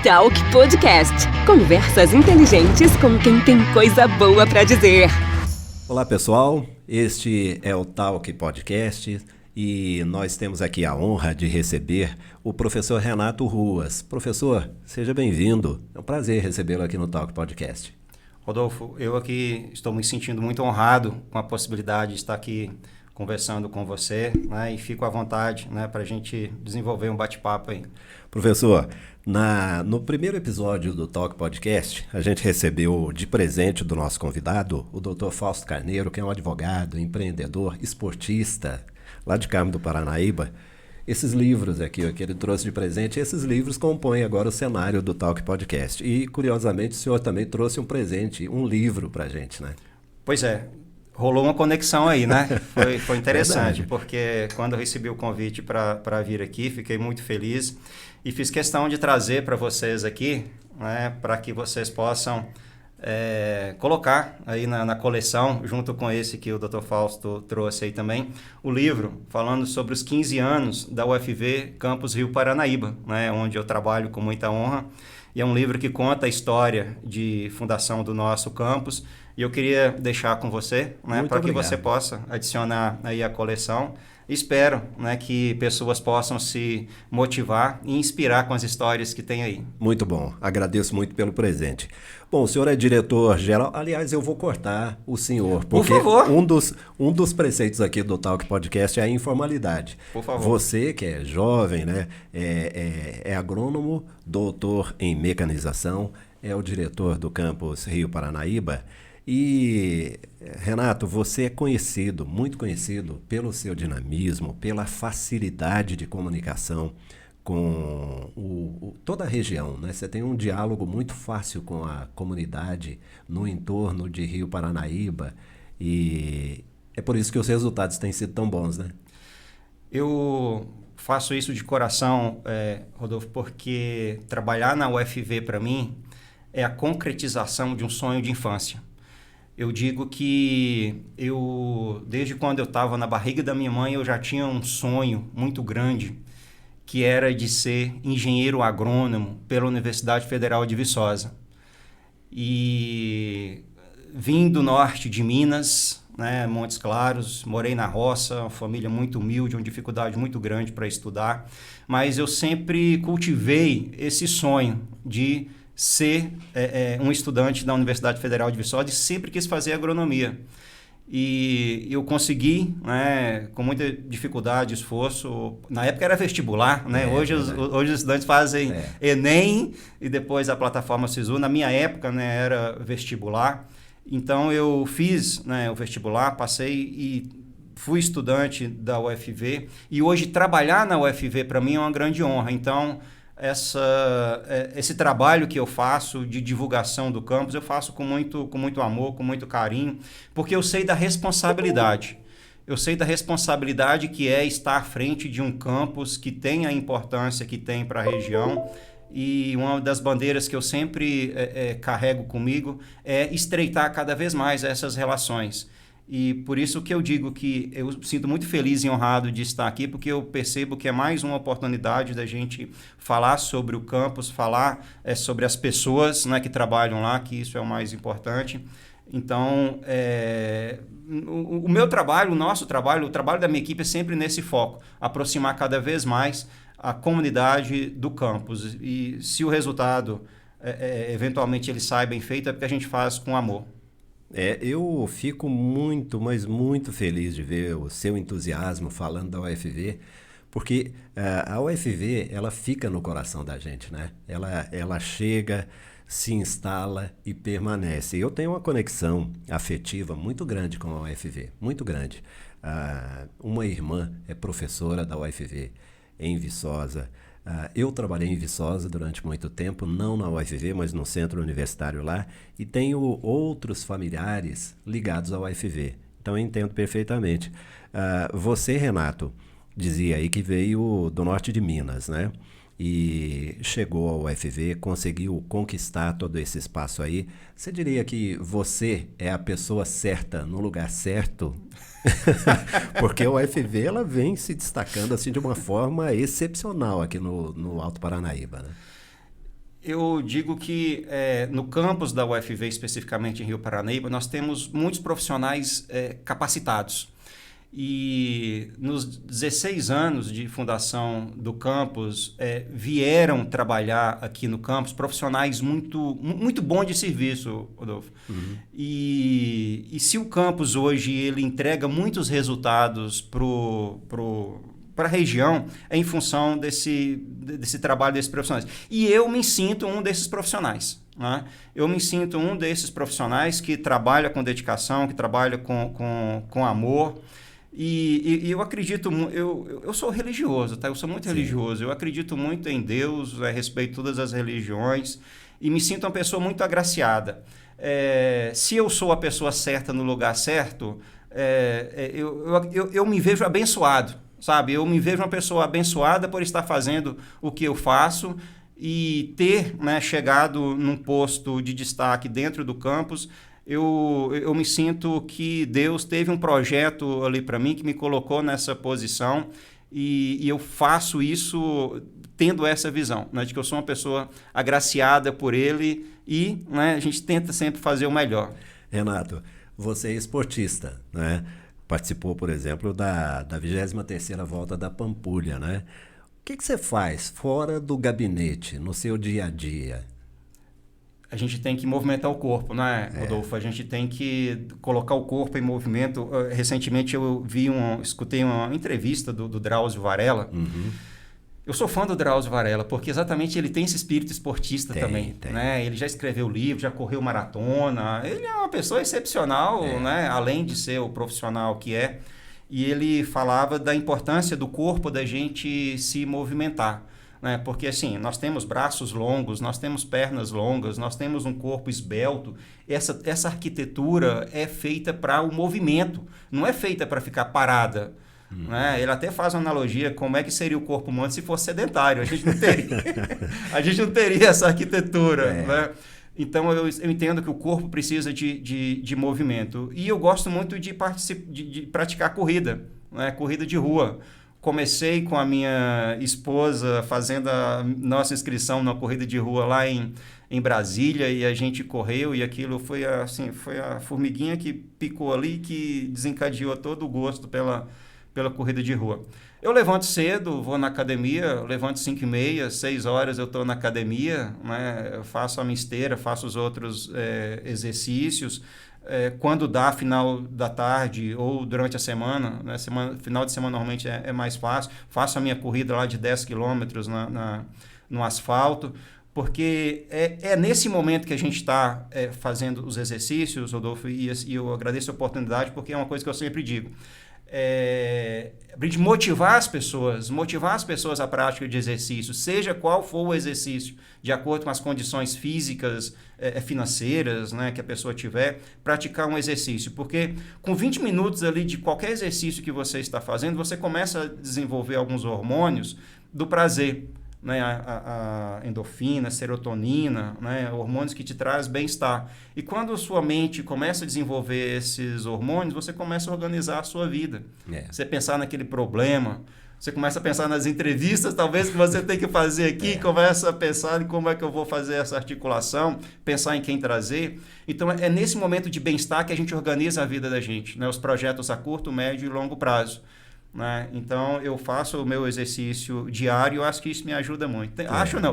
Talk Podcast. Conversas inteligentes com quem tem coisa boa para dizer. Olá, pessoal. Este é o Talk Podcast e nós temos aqui a honra de receber o professor Renato Ruas. Professor, seja bem-vindo. É um prazer recebê-lo aqui no Talk Podcast. Rodolfo, eu aqui estou me sentindo muito honrado com a possibilidade de estar aqui conversando com você, né, e fico à vontade, né, para a gente desenvolver um bate-papo aí. Professor, no primeiro episódio do Talk Podcast, a gente recebeu de presente do nosso convidado o Dr. Fausto Carneiro, que é um advogado, empreendedor, esportista, lá de Carmo do Paranaíba. Esses livros aqui que ele trouxe de presente, esses livros compõem agora o cenário do Talk Podcast. E, curiosamente, o senhor também trouxe um presente, um livro para a gente, né? Pois é. Rolou uma conexão aí, né? Foi interessante, Verdade. Porque quando eu recebi o convite para vir aqui, fiquei muito feliz e fiz questão de trazer para vocês aqui, né, para que vocês possam colocar aí na coleção, junto com esse que o Dr. Fausto trouxe aí também, o livro falando sobre os 15 anos da UFV Campus Rio Paranaíba, né, onde eu trabalho com muita honra. E é um livro que conta a história de fundação do nosso campus. E eu queria deixar com você, né, para que você possa adicionar aí a coleção. Espero, né, que pessoas possam se motivar e inspirar com as histórias que tem aí. Muito bom. Agradeço muito pelo presente. Bom, o senhor é diretor-geral. Aliás, eu vou cortar o senhor, porque por favor. Um dos preceitos aqui do Talk Podcast é a informalidade. Por favor. Você, que é jovem, né, é agrônomo, doutor em mecanização, é o diretor do campus Rio Paranaíba. E, Renato, você é conhecido, muito conhecido, pelo seu dinamismo, pela facilidade de comunicação com toda a região, né? Você tem um diálogo muito fácil com a comunidade no entorno de Rio Paranaíba e é por isso que os resultados têm sido tão bons, né? Eu faço isso de coração, Rodolfo, porque trabalhar na UFV para mim é a concretização de um sonho de infância. Eu digo que desde quando eu estava na barriga da minha mãe, eu já tinha um sonho muito grande, que era de ser engenheiro agrônomo pela Universidade Federal de Viçosa. E vim do norte de Minas, né, Montes Claros, morei na roça, uma família muito humilde, uma dificuldade muito grande para estudar, mas eu sempre cultivei esse sonho de ser um estudante da Universidade Federal de Viçosa e sempre quis fazer agronomia. E eu consegui, né, com muita dificuldade, esforço. Na época era vestibular, né? Hoje os estudantes fazem Enem e depois a plataforma SISU. Na minha época, né, era vestibular. Então eu fiz, né, o vestibular, passei e fui estudante da UFV. E hoje trabalhar na UFV para mim é uma grande honra. Então esse trabalho que eu faço de divulgação do campus, eu faço com muito amor, com muito carinho, porque eu sei da responsabilidade. Eu sei da responsabilidade que é estar à frente de um campus que tem a importância que tem para a região. E uma das bandeiras que eu sempre carrego comigo é estreitar cada vez mais essas relações. E por isso que eu digo que eu sinto muito feliz e honrado de estar aqui, porque eu percebo que é mais uma oportunidade da gente falar sobre o campus, falar sobre as pessoas, né, que trabalham lá, que isso é o mais importante. Então, o meu trabalho, o nosso trabalho, o trabalho da minha equipe é sempre nesse foco, aproximar cada vez mais a comunidade do campus. E se o resultado, eventualmente, ele sai bem feito, é porque a gente faz com amor. Eu fico muito, mas muito feliz de ver o seu entusiasmo falando da UFV, porque a UFV, ela fica no coração da gente, né? Ela chega, se instala e permanece. Eu tenho uma conexão afetiva muito grande com a UFV, muito grande. Uma irmã é professora da UFV em Viçosa. Eu trabalhei em Viçosa durante muito tempo, não na UFV, mas no centro universitário lá, e tenho outros familiares ligados à UFV. Então eu entendo perfeitamente. Você, Renato, dizia aí que veio do norte de Minas, né? E chegou ao UFV, conseguiu conquistar todo esse espaço aí. Você diria que você é a pessoa certa no lugar certo? Porque a UFV ela vem se destacando assim de uma forma excepcional aqui no Alto Paranaíba, né? Eu digo que no campus da UFV, especificamente em Rio Paranaíba, nós temos muitos profissionais capacitados. E nos 16 anos de fundação do campus, vieram trabalhar aqui no campus profissionais muito bons de serviço, Rodolfo. Uhum. E se o campus hoje ele entrega muitos resultados para a região, é em função desse trabalho desses profissionais. E eu me sinto um desses profissionais. Né? Eu me sinto um desses profissionais que trabalha com dedicação, que trabalha com amor. E eu acredito, eu sou religioso, tá? Eu sou muito religioso. Eu acredito muito em Deus, respeito todas as religiões e me sinto uma pessoa muito agraciada. Se eu sou a pessoa certa no lugar certo, eu me vejo abençoado, sabe? Eu me vejo uma pessoa abençoada por estar fazendo o que eu faço e ter, né, chegado num posto de destaque dentro do campus. Eu me sinto que Deus teve um projeto ali para mim que me colocou nessa posição e eu faço isso tendo essa visão, né, de que eu sou uma pessoa agraciada por Ele e, né, a gente tenta sempre fazer o melhor. Renato, você é esportista, né? Participou, por exemplo, da 23ª Volta da Pampulha, né? O que você faz fora do gabinete, no seu dia a dia? A gente tem que movimentar o corpo, né, Rodolfo? A gente tem que colocar o corpo em movimento. Recentemente eu escutei uma entrevista do Drauzio Varela. Uhum. Eu sou fã do Drauzio Varela, porque exatamente ele tem esse espírito esportista também. Tem. Né? Ele já escreveu livro, já correu maratona. Ele é uma pessoa excepcional, né? Além de ser o profissional que é. E ele falava da importância do corpo da gente se movimentar. Né? Porque assim, nós temos braços longos, nós temos pernas longas, nós temos um corpo esbelto. Essa arquitetura é feita para o movimento, não é feita para ficar parada. Né? Ele até faz uma analogia como é que seria o corpo humano se fosse sedentário. A gente não teria, a gente não teria essa arquitetura. Né? Então eu entendo que o corpo precisa de movimento. E eu gosto muito de praticar corrida, né? Corrida de rua. Comecei com a minha esposa fazendo a nossa inscrição na corrida de rua lá em Brasília e a gente correu e aquilo foi a formiguinha que picou ali que desencadeou todo o gosto pela corrida de rua. Eu levanto cedo, vou na academia, levanto 5h30, 6 horas eu estou na academia, né? Eu faço a minha esteira, faço os outros exercícios. Quando dá final da tarde ou durante a semana, né? Final de semana normalmente é mais fácil, faço a minha corrida lá de 10 quilômetros no asfalto, porque é nesse momento que a gente está fazendo os exercícios, Rodolfo, e eu agradeço a oportunidade, porque é uma coisa que eu sempre digo. De motivar as pessoas à prática de exercício, seja qual for o exercício, de acordo com as condições físicas, financeiras, né, que a pessoa tiver, praticar um exercício, porque com 20 minutos ali de qualquer exercício que você está fazendo, você começa a desenvolver alguns hormônios do prazer, né, a endorfina, a serotonina, né, hormônios que te trazem bem-estar. E quando a sua mente começa a desenvolver esses hormônios, você começa a organizar a sua vida. Você pensar naquele problema, você começa a pensar nas entrevistas, talvez, que você tem que fazer aqui, começa a pensar em como é que eu vou fazer essa articulação, pensar em quem trazer. Então, é nesse momento de bem-estar que a gente organiza a vida da gente, né, os projetos a curto, médio e longo prazo. Né? Então, eu faço o meu exercício diário, eu acho que isso me ajuda muito.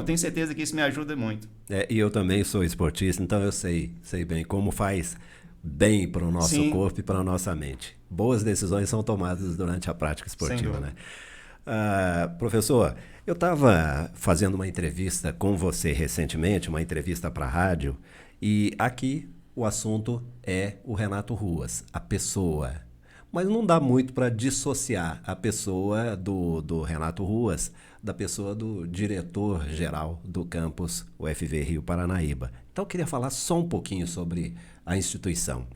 Tenho certeza que isso me ajuda muito. E eu também sou esportista, então eu sei bem como faz bem para o nosso corpo e para a nossa mente. Boas decisões são tomadas durante a prática esportiva, né? Professor, eu estava fazendo uma entrevista com você recentemente, uma entrevista para a rádio, e aqui o assunto é o Renato Ruas, a pessoa. Mas não dá muito para dissociar a pessoa do Renato Ruas da pessoa do diretor-geral do campus UFV Rio Paranaíba. Então eu queria falar só um pouquinho sobre a instituição.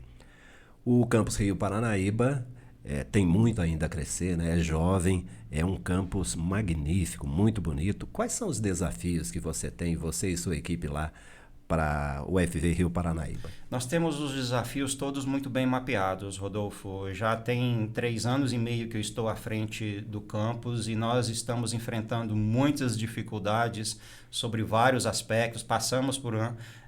O campus Rio Paranaíba tem muito ainda a crescer, né? É jovem, é um campus magnífico, muito bonito. Quais são os desafios que você tem, você e sua equipe lá, para o UFV Rio Paranaíba? Nós temos os desafios todos muito bem mapeados, Rodolfo. Já tem 3 anos e meio que eu estou à frente do campus e nós estamos enfrentando muitas dificuldades sobre vários aspectos. Passamos por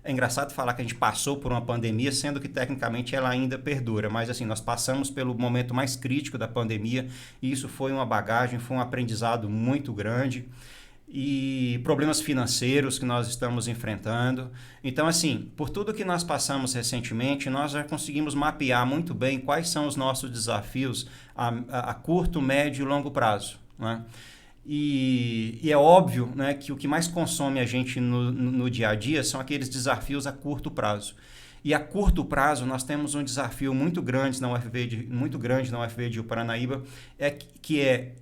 É engraçado falar que a gente passou por uma pandemia, sendo que tecnicamente ela ainda perdura. Mas assim, nós passamos pelo momento mais crítico da pandemia e isso foi uma bagagem, foi um aprendizado muito grande. E problemas financeiros que nós estamos enfrentando. Então, assim, por tudo que nós passamos recentemente, nós já conseguimos mapear muito bem quais são os nossos desafios a curto, médio e longo prazo, né? E é óbvio, né, que o que mais consome a gente no dia a dia são aqueles desafios a curto prazo. E a curto prazo nós temos um desafio muito grande na UFV de Paranaíba, que é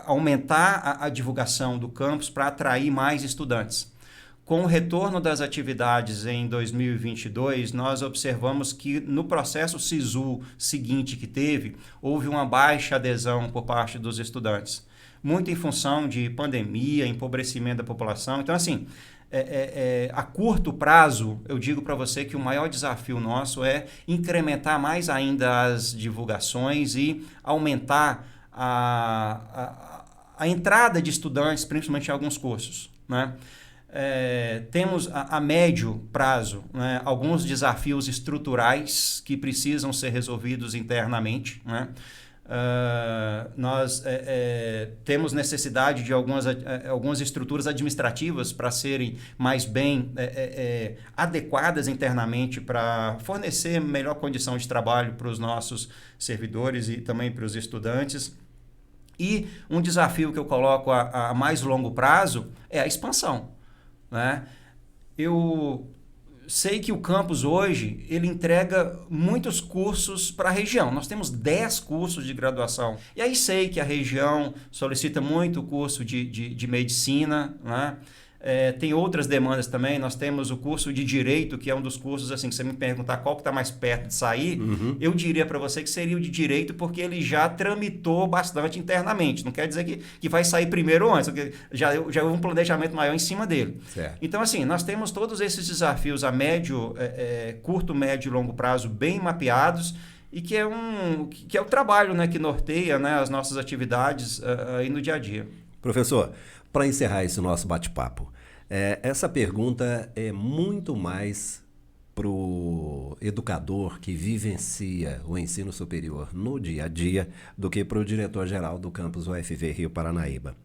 aumentar a divulgação do campus para atrair mais estudantes. Com o retorno das atividades em 2022, nós observamos que no processo SISU seguinte que teve, houve uma baixa adesão por parte dos estudantes. Muito em função de pandemia, empobrecimento da população. Então, assim, a curto prazo, eu digo para você que o maior desafio nosso é incrementar mais ainda as divulgações e aumentar a entrada de estudantes, principalmente em alguns cursos, né? Temos a médio prazo, né, alguns desafios estruturais que precisam ser resolvidos internamente, né? Nós temos necessidade de algumas estruturas administrativas para serem mais bem adequadas internamente para fornecer melhor condição de trabalho para os nossos servidores e também para os estudantes. E um desafio que eu coloco a mais longo prazo é a expansão, né? Eu sei que o campus hoje ele entrega muitos cursos para a região. Nós temos 10 cursos de graduação. E aí sei que a região solicita muito curso de medicina, né? Tem outras demandas também. Nós temos o curso de Direito, que é um dos cursos, assim, que você me perguntar qual que está mais perto de sair, eu diria para você que seria o de Direito, porque ele já tramitou bastante internamente. Não quer dizer que vai sair primeiro ou antes, porque já houve um planejamento maior em cima dele. Certo. Então, assim, nós temos todos esses desafios a médio, curto, médio e longo prazo bem mapeados e que é o trabalho, né, que norteia, né, as nossas atividades aí no dia a dia. Professor, para encerrar esse nosso bate-papo, essa pergunta é muito mais para o educador que vivencia o ensino superior no dia a dia do que para o diretor-geral do campus UFV Rio Paranaíba.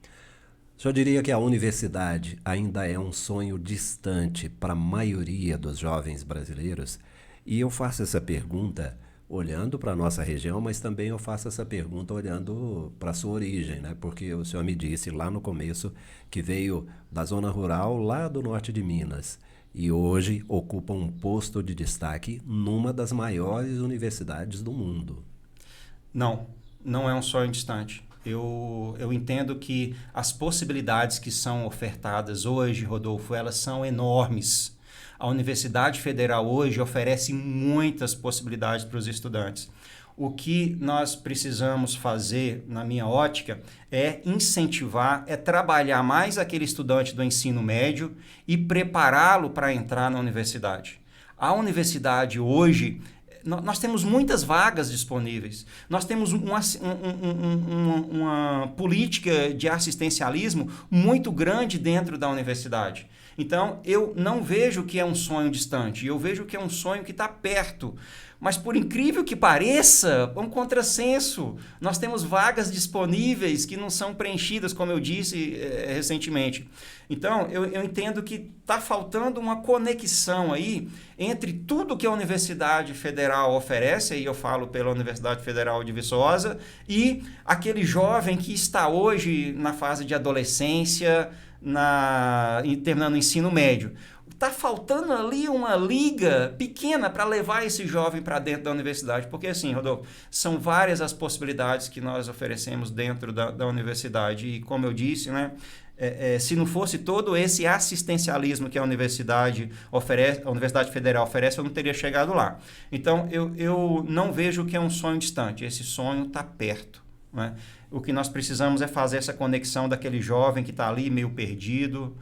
O senhor diria que a universidade ainda é um sonho distante para a maioria dos jovens brasileiros? E eu faço essa pergunta olhando para a nossa região, mas também eu faço essa pergunta olhando para a sua origem, né? Porque o senhor me disse lá no começo que veio da zona rural lá do norte de Minas e hoje ocupa um posto de destaque numa das maiores universidades do mundo. Não é um sonho distante. Eu entendo que as possibilidades que são ofertadas hoje, Rodolfo, elas são enormes. A Universidade Federal hoje oferece muitas possibilidades para os estudantes. O que nós precisamos fazer, na minha ótica, é incentivar, trabalhar mais aquele estudante do ensino médio e prepará-lo para entrar na universidade. A universidade hoje, nós temos muitas vagas disponíveis. Nós temos uma política de assistencialismo muito grande dentro da universidade. Então, eu não vejo que é um sonho distante, eu vejo que é um sonho que está perto. Mas, por incrível que pareça, é um contrassenso. Nós temos vagas disponíveis que não são preenchidas, como eu disse recentemente. Então, eu entendo que está faltando uma conexão aí entre tudo que a Universidade Federal oferece, aí eu falo pela Universidade Federal de Viçosa, e aquele jovem que está hoje na fase de adolescência, terminando o ensino médio. Está faltando ali uma liga pequena para levar esse jovem para dentro da universidade. Porque assim, Rodolfo, são várias as possibilidades que nós oferecemos dentro da universidade. E como eu disse, né, se não fosse todo esse assistencialismo que a Universidade Federal oferece, eu não teria chegado lá. Então, eu não vejo que é um sonho distante. Esse sonho está perto, né? O que nós precisamos é fazer essa conexão daquele jovem que está ali meio perdido,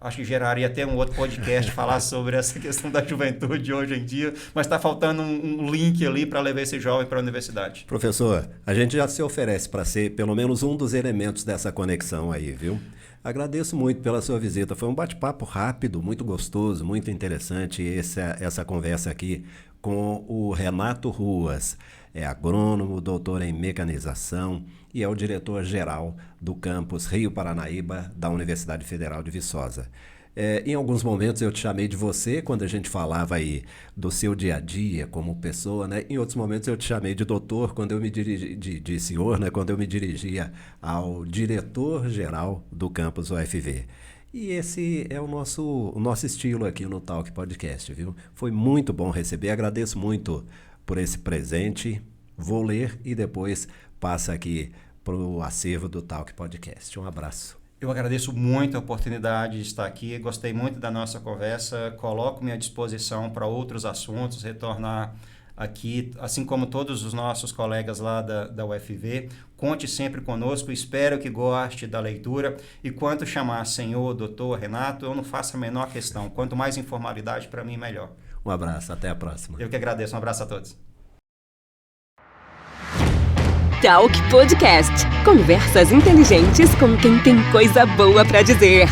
acho que geraria até um outro podcast falar sobre essa questão da juventude hoje em dia, mas está faltando um link ali para levar esse jovem para a universidade. Professor, a gente já se oferece para ser pelo menos um dos elementos dessa conexão aí, viu? Agradeço muito pela sua visita. Foi um bate-papo rápido, muito gostoso, muito interessante essa conversa aqui com o Renato Ruas. É agrônomo, doutor em mecanização e é o diretor-geral do campus Rio Paranaíba da Universidade Federal de Viçosa. Em alguns momentos eu te chamei de você quando a gente falava aí do seu dia a dia como pessoa, né? Em outros momentos eu te chamei de doutor quando eu me dirigi, de senhor, né? Quando eu me dirigia ao diretor-geral do campus UFV. E esse é o nosso estilo aqui no Talk Podcast, viu? Foi muito bom receber, agradeço muito por esse presente. Vou ler e depois passa aqui para o acervo do Talk Podcast. Um abraço. Eu agradeço muito a oportunidade de estar aqui, gostei muito da nossa conversa, coloco-me à disposição para outros assuntos, retornar aqui, assim como todos os nossos colegas lá da UFV. Conte sempre conosco, espero que goste da leitura e quanto chamar senhor, doutor, Renato, eu não faço a menor questão. Quanto mais informalidade, para mim, melhor. Um abraço, até a próxima. Eu que agradeço, um abraço a todos. Talk Podcast. Conversas inteligentes com quem tem coisa boa para dizer.